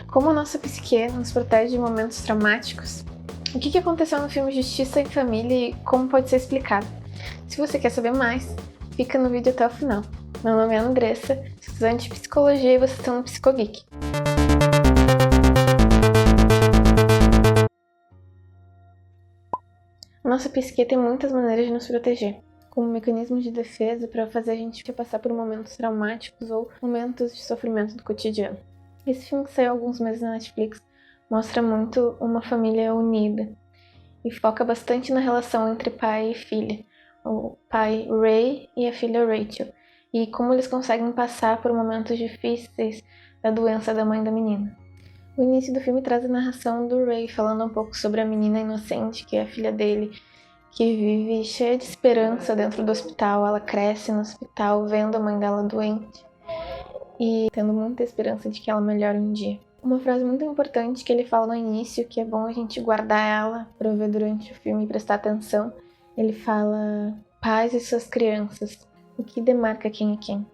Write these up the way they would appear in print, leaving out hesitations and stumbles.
Como a nossa psique nos protege de momentos traumáticos? O que aconteceu no filme Justiça em Família e como pode ser explicado? Se você quer saber mais, fica no vídeo até o final. Meu nome é Andressa, estudante de Psicologia e vocês estão no Psicogeek. A nossa psique tem muitas maneiras de nos proteger, como mecanismos de defesa para fazer a gente passar por momentos traumáticos ou momentos de sofrimento do cotidiano. Esse filme que saiu há alguns meses na Netflix mostra muito uma família unida e foca bastante na relação entre pai e filha, o pai Ray e a filha Rachel, e como eles conseguem passar por momentos difíceis da doença da mãe da menina. O início do filme traz a narração do Ray falando um pouco sobre a menina inocente, que é a filha dele, que vive cheia de esperança dentro do hospital. Ela cresce no hospital vendo a mãe dela doente e tendo muita esperança de que ela melhore um dia. Uma frase muito importante que ele fala no início, que é bom a gente guardar ela para ver durante o filme e prestar atenção. Ele fala: pais e suas crianças, o que demarca quem é quem.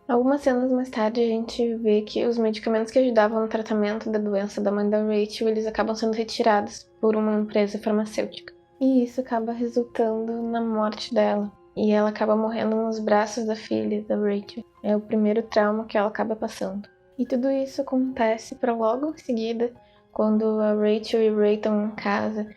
Algumas cenas mais tarde a gente vê que os medicamentos que ajudavam no tratamento da doença da mãe da Rachel, eles acabam sendo retirados por uma empresa farmacêutica. E isso acaba resultando na morte dela. E ela acaba morrendo nos braços da filha, da Rachel. É o primeiro trauma que ela acaba passando. E tudo isso acontece para logo em seguida, quando a Rachel e o Ray estão em casa,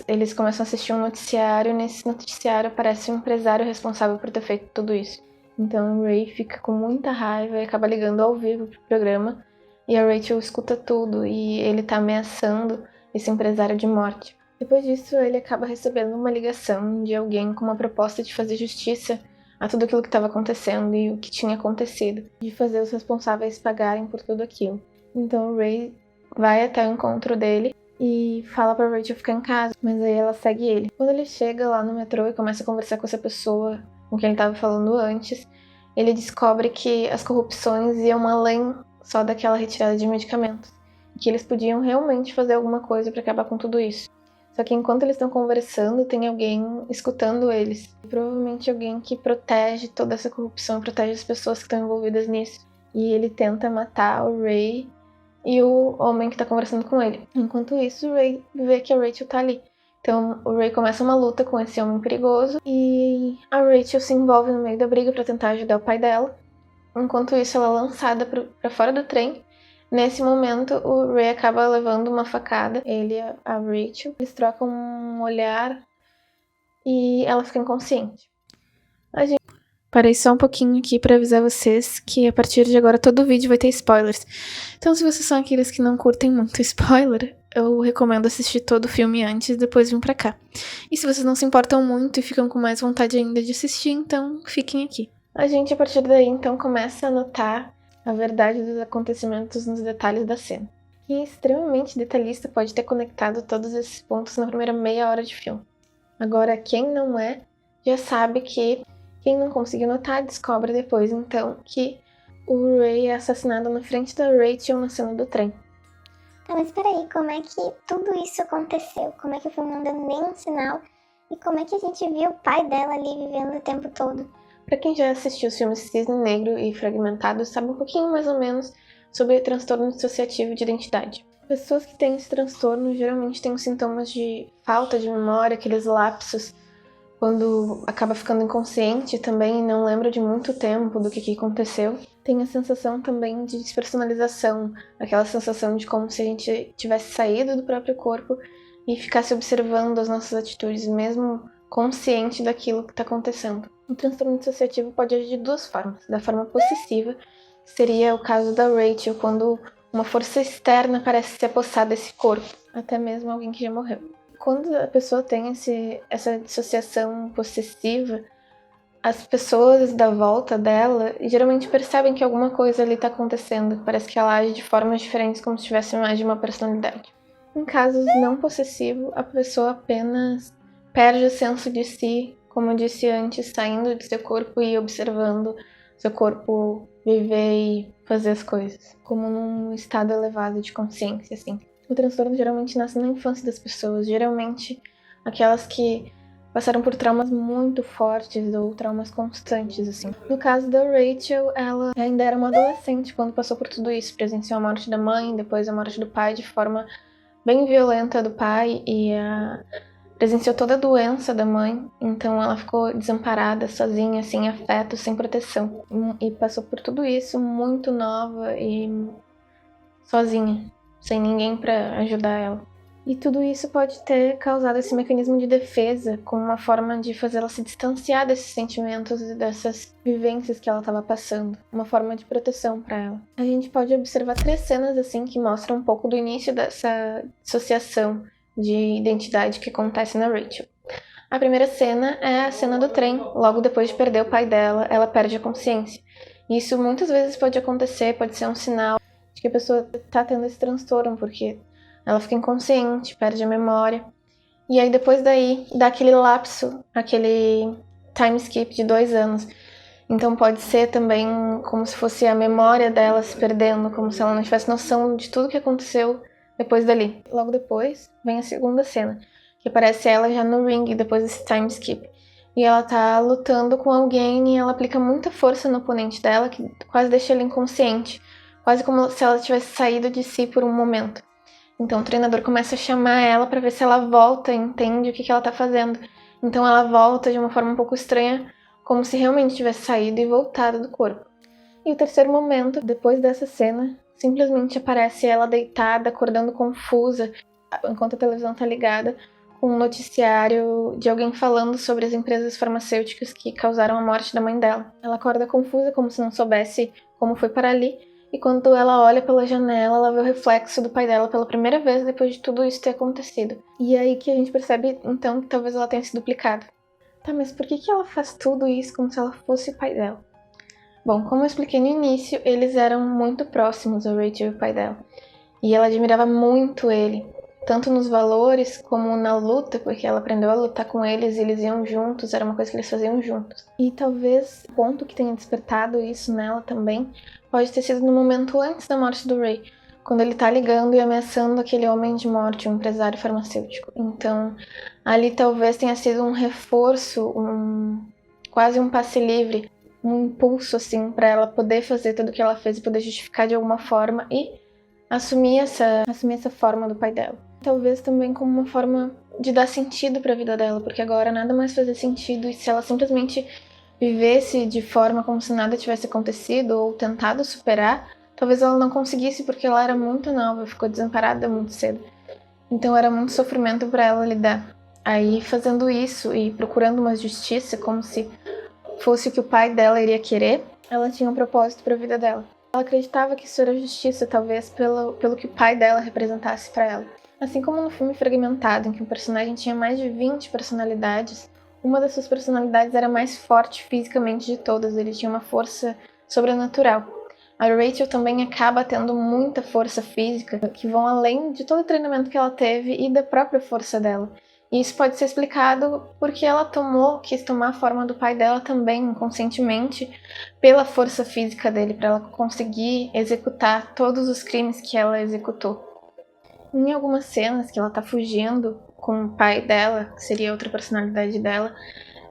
eles começam a assistir um noticiário, e nesse noticiário aparece um empresário responsável por ter feito tudo isso. Então o Ray fica com muita raiva e acaba ligando ao vivo pro programa, e a Rachel escuta tudo, e ele tá ameaçando esse empresário de morte. Depois disso, ele acaba recebendo uma ligação de alguém com uma proposta de fazer justiça a tudo aquilo que estava acontecendo e o que tinha acontecido, de fazer os responsáveis pagarem por tudo aquilo. Então o Ray vai até o encontro dele e fala pra Rachel ficar em casa, mas aí ela segue ele. Quando ele chega lá no metrô e começa a conversar com essa pessoa com quem ele estava falando antes, ele descobre que as corrupções iam além só daquela retirada de medicamentos, que eles podiam realmente fazer alguma coisa para acabar com tudo isso. Só que enquanto eles estão conversando, tem alguém escutando eles. Provavelmente alguém que protege toda essa corrupção, protege as pessoas que estão envolvidas nisso. E ele tenta matar o Ray e o homem que está conversando com ele. Enquanto isso, o Ray vê que a Rachel tá ali. Então o Ray começa uma luta com esse homem perigoso e a Rachel se envolve no meio da briga para tentar ajudar o pai dela. Enquanto isso, ela é lançada para fora do trem. Nesse momento, o Ray acaba levando uma facada, ele e a Rachel. Eles trocam um olhar e ela fica inconsciente. Parei só um pouquinho aqui para avisar vocês que a partir de agora todo vídeo vai ter spoilers. Então se vocês são aqueles que não curtem muito spoiler, eu recomendo assistir todo o filme antes e depois vir pra cá. E se vocês não se importam muito e ficam com mais vontade ainda de assistir, então fiquem aqui. A gente a partir daí então começa a notar a verdade dos acontecimentos nos detalhes da cena. Quem é extremamente detalhista pode ter conectado todos esses pontos na primeira meia hora de filme. Agora, quem não é, já sabe que quem não conseguiu notar descobre depois, então, que o Ray é assassinado na frente da Rachel na cena do trem. Tá, mas peraí, como é que tudo isso aconteceu? Como é que o filme não deu nenhum sinal? E como é que a gente viu o pai dela ali vivendo o tempo todo? Pra quem já assistiu os filmes Cisne Negro e Fragmentado, sabe um pouquinho mais ou menos sobre transtorno dissociativo de identidade. Pessoas que têm esse transtorno geralmente têm os sintomas de falta de memória, aqueles lapsos, quando acaba ficando inconsciente também e não lembra de muito tempo do que aconteceu. Tem a sensação também de despersonalização, aquela sensação de como se a gente tivesse saído do próprio corpo e ficasse observando as nossas atitudes, mesmo consciente daquilo que está acontecendo. O transtorno dissociativo pode agir de duas formas. Da forma possessiva, seria o caso da Rachel, quando uma força externa parece se apossar desse corpo, até mesmo alguém que já morreu. Quando a pessoa tem essa dissociação possessiva, as pessoas da volta dela geralmente percebem que alguma coisa ali está acontecendo. Parece que ela age de formas diferentes, como se tivesse mais de uma personalidade. Em casos não possessivos, a pessoa apenas perde o senso de si, como eu disse antes, saindo de seu corpo e observando seu corpo viver e fazer as coisas, como num estado elevado de consciência, assim. O transtorno geralmente nasce na infância das pessoas, geralmente aquelas que passaram por traumas muito fortes ou traumas constantes, assim. No caso da Rachel, ela ainda era uma adolescente quando passou por tudo isso. Presenciou a morte da mãe, depois a morte do pai de forma bem violenta do pai e presenciou toda a doença da mãe. Então ela ficou desamparada, sozinha, sem afeto, sem proteção. E passou por tudo isso muito nova e sozinha, sem ninguém para ajudar ela. E tudo isso pode ter causado esse mecanismo de defesa como uma forma de fazê-la se distanciar desses sentimentos e dessas vivências que ela estava passando. Uma forma de proteção para ela. A gente pode observar 3 cenas assim que mostram um pouco do início dessa dissociação de identidade que acontece na Rachel. A primeira cena é a cena do trem. Logo depois de perder o pai dela, ela perde a consciência. Isso muitas vezes pode acontecer, pode ser um sinal de que a pessoa está tendo esse transtorno, porque ela fica inconsciente, perde a memória. E aí depois daí, dá aquele lapso, aquele time skip de 2 anos. Então pode ser também como se fosse a memória dela se perdendo, como se ela não tivesse noção de tudo que aconteceu depois dali. Logo depois, vem a segunda cena, que aparece ela já no ringue depois desse time skip. E ela tá lutando com alguém e ela aplica muita força no oponente dela, que quase deixa ela inconsciente. Quase como se ela tivesse saído de si por um momento. Então o treinador começa a chamar ela para ver se ela volta e entende o que ela tá fazendo. Então ela volta de uma forma um pouco estranha, como se realmente tivesse saído e voltado do corpo. E o terceiro momento, depois dessa cena, simplesmente aparece ela deitada, acordando confusa, enquanto a televisão tá ligada, com um noticiário de alguém falando sobre as empresas farmacêuticas que causaram a morte da mãe dela. Ela acorda confusa, como se não soubesse como foi para ali, e quando ela olha pela janela, ela vê o reflexo do pai dela pela primeira vez depois de tudo isso ter acontecido. E é aí que a gente percebe, então, que talvez ela tenha sido duplicada. Tá, mas por que ela faz tudo isso como se ela fosse o pai dela? Bom, como eu expliquei no início, eles eram muito próximos, a Rachel e o pai dela. E ela admirava muito ele, tanto nos valores como na luta, porque ela aprendeu a lutar com eles e eles iam juntos, era uma coisa que eles faziam juntos. E talvez o ponto que tenha despertado isso nela também pode ter sido no momento antes da morte do Ray, quando ele tá ligando e ameaçando aquele homem de morte, um empresário farmacêutico. Então, ali talvez tenha sido um reforço, quase um passe livre, um impulso assim para ela poder fazer tudo o que ela fez e poder justificar de alguma forma e assumir essa forma do pai dela. Talvez também como uma forma de dar sentido para a vida dela, porque agora nada mais fazia sentido, e se ela simplesmente vivesse de forma como se nada tivesse acontecido ou tentado superar, talvez ela não conseguisse porque ela era muito nova, ficou desamparada muito cedo. Então era muito sofrimento para ela lidar. Aí fazendo isso e procurando uma justiça como se fosse o que o pai dela iria querer, ela tinha um propósito para a vida dela. Ela acreditava que isso era justiça, talvez pelo que o pai dela representasse para ela. Assim como no filme Fragmentado, em que o personagem tinha mais de 20 personalidades, uma das suas personalidades era a mais forte fisicamente de todas, ele tinha uma força sobrenatural. A Rachel também acaba tendo muita força física, que vão além de todo o treinamento que ela teve e da própria força dela. E isso pode ser explicado porque ela quis tomar a forma do pai dela também, inconscientemente, pela força física dele, para ela conseguir executar todos os crimes que ela executou. Em algumas cenas que ela tá fugindo com o pai dela, que seria outra personalidade dela,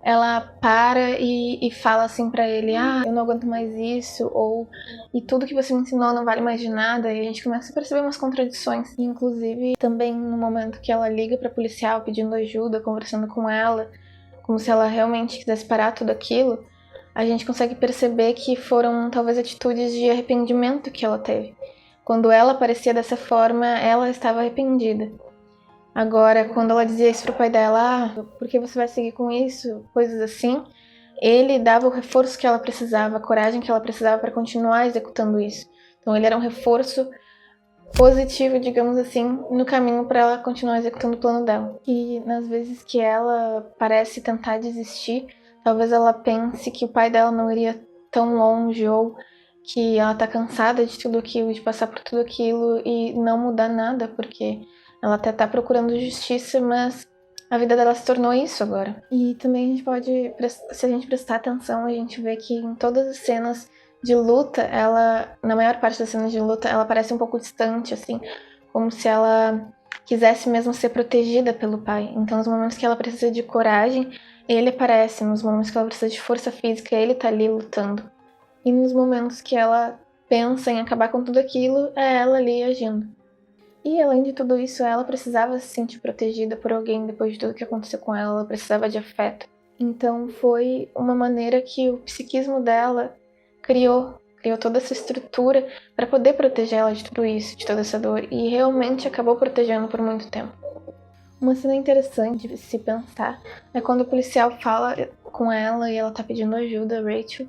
ela para e fala assim pra ele, eu não aguento mais isso, ou e tudo que você me ensinou não vale mais de nada, e a gente começa a perceber umas contradições. E, inclusive, também no momento que ela liga pra policial pedindo ajuda, conversando com ela, como se ela realmente quisesse parar tudo aquilo, a gente consegue perceber que foram talvez atitudes de arrependimento que ela teve. Quando ela parecia dessa forma, ela estava arrependida. Agora, quando ela dizia isso pro pai dela, por que você vai seguir com isso? Coisas assim, ele dava o reforço que ela precisava, a coragem que ela precisava para continuar executando isso. Então ele era um reforço positivo, digamos assim, no caminho para ela continuar executando o plano dela. E nas vezes que ela parece tentar desistir, talvez ela pense que o pai dela não iria tão longe, ou que ela tá cansada de tudo aquilo, de passar por tudo aquilo e não mudar nada, porque ela até tá procurando justiça, mas a vida dela se tornou isso agora. E também a gente pode, se a gente prestar atenção, a gente vê que em todas as cenas de luta, na maior parte das cenas de luta, ela parece um pouco distante, assim, como se ela quisesse mesmo ser protegida pelo pai. Então, nos momentos que ela precisa de coragem, ele aparece. Nos momentos que ela precisa de força física, ele tá ali lutando. E nos momentos que ela pensa em acabar com tudo aquilo, é ela ali agindo. E além de tudo isso, ela precisava se sentir protegida por alguém depois de tudo que aconteceu com ela. Ela precisava de afeto. Então, foi uma maneira que o psiquismo dela criou toda essa estrutura para poder proteger ela de tudo isso, de toda essa dor, e realmente acabou protegendo por muito tempo. Uma cena interessante de se pensar é quando o policial fala com ela e ela tá pedindo ajuda, Rachel,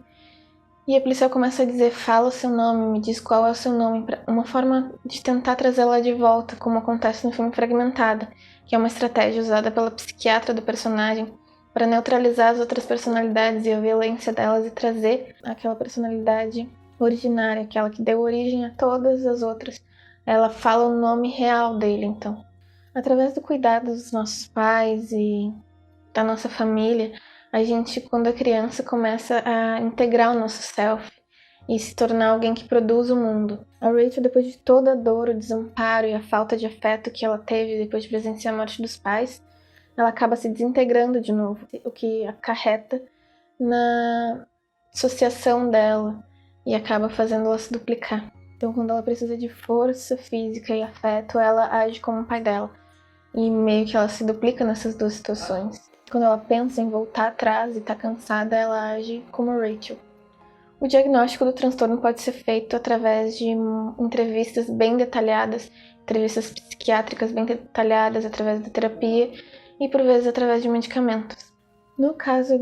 e a policial começa a dizer: fala o seu nome, me diz qual é o seu nome, uma forma de tentar trazê-la de volta, como acontece no filme Fragmentada, que é uma estratégia usada pela psiquiatra do personagem para neutralizar as outras personalidades e a violência delas e trazer aquela personalidade originária, aquela que deu origem a todas as outras. Ela fala o nome real dele, então. Através do cuidado dos nossos pais e da nossa família, a gente, quando é criança, começa a integrar o nosso self e se tornar alguém que produz o mundo. A Rachel, depois de toda a dor, o desamparo e a falta de afeto que ela teve depois de presenciar a morte dos pais, ela acaba se desintegrando de novo, o que acarreta na associação dela e acaba fazendo ela se duplicar. Então, quando ela precisa de força física e afeto, ela age como o pai dela. E meio que ela se duplica nessas duas situações. Quando ela pensa em voltar atrás e tá cansada, ela age como Rachel. O diagnóstico do transtorno pode ser feito através de entrevistas bem detalhadas, entrevistas psiquiátricas bem detalhadas, através da terapia e por vezes através de medicamentos. No caso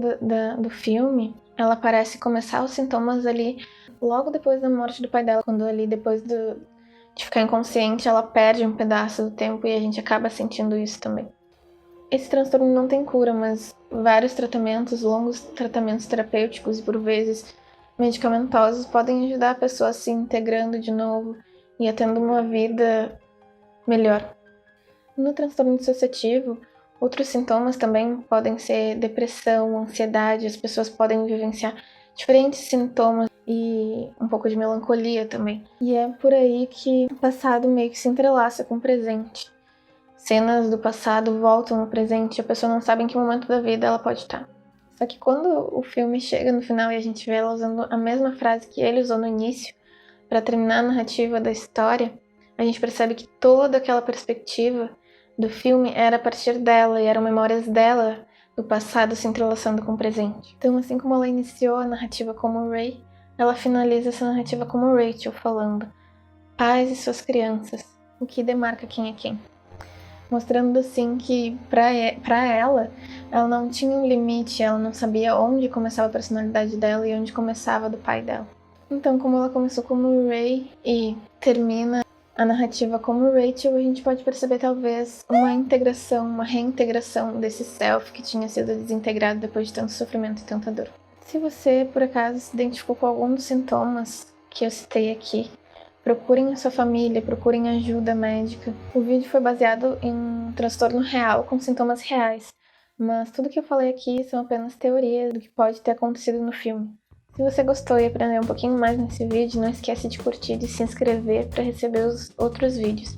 do filme, ela parece começar os sintomas ali logo depois da morte do pai dela, quando ali depois de ficar inconsciente, ela perde um pedaço do tempo e a gente acaba sentindo isso também. Esse transtorno não tem cura, mas vários tratamentos, longos tratamentos terapêuticos e por vezes medicamentosos podem ajudar a pessoa a se integrando de novo e a tendo uma vida melhor. No transtorno dissociativo, outros sintomas também podem ser depressão, ansiedade, as pessoas podem vivenciar diferentes sintomas e um pouco de melancolia também. E é por aí que o passado meio que se entrelaça com o presente. Cenas do passado voltam no presente e a pessoa não sabe em que momento da vida ela pode estar. Só que quando o filme chega no final e a gente vê ela usando a mesma frase que ele usou no início para terminar a narrativa da história, a gente percebe que toda aquela perspectiva do filme era a partir dela e eram memórias dela do passado se entrelaçando com o presente. Então, assim como ela iniciou a narrativa como Ray, ela finaliza essa narrativa como Rachel, falando: pais e suas crianças, o que demarca quem é quem. Mostrando assim que pra ela não tinha um limite, ela não sabia onde começava a personalidade dela e onde começava a do pai dela. Então, como ela começou como Ray e termina a narrativa como Rachel, a gente pode perceber talvez uma integração, uma reintegração desse self que tinha sido desintegrado depois de tanto sofrimento e tanta dor. Se você, por acaso, se identificou com algum dos sintomas que eu citei aqui, procurem a sua família, procurem ajuda médica. O vídeo foi baseado em um transtorno real, com sintomas reais, mas tudo que eu falei aqui são apenas teorias do que pode ter acontecido no filme. Se você gostou e aprendeu um pouquinho mais nesse vídeo, não esquece de curtir e se inscrever para receber os outros vídeos.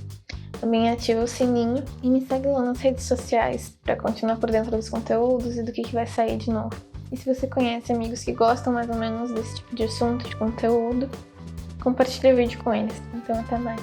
Também ativa o sininho e me segue lá nas redes sociais para continuar por dentro dos conteúdos e do que vai sair de novo. E se você conhece amigos que gostam mais ou menos desse tipo de assunto, de conteúdo, compartilhe o vídeo com eles. Então até mais.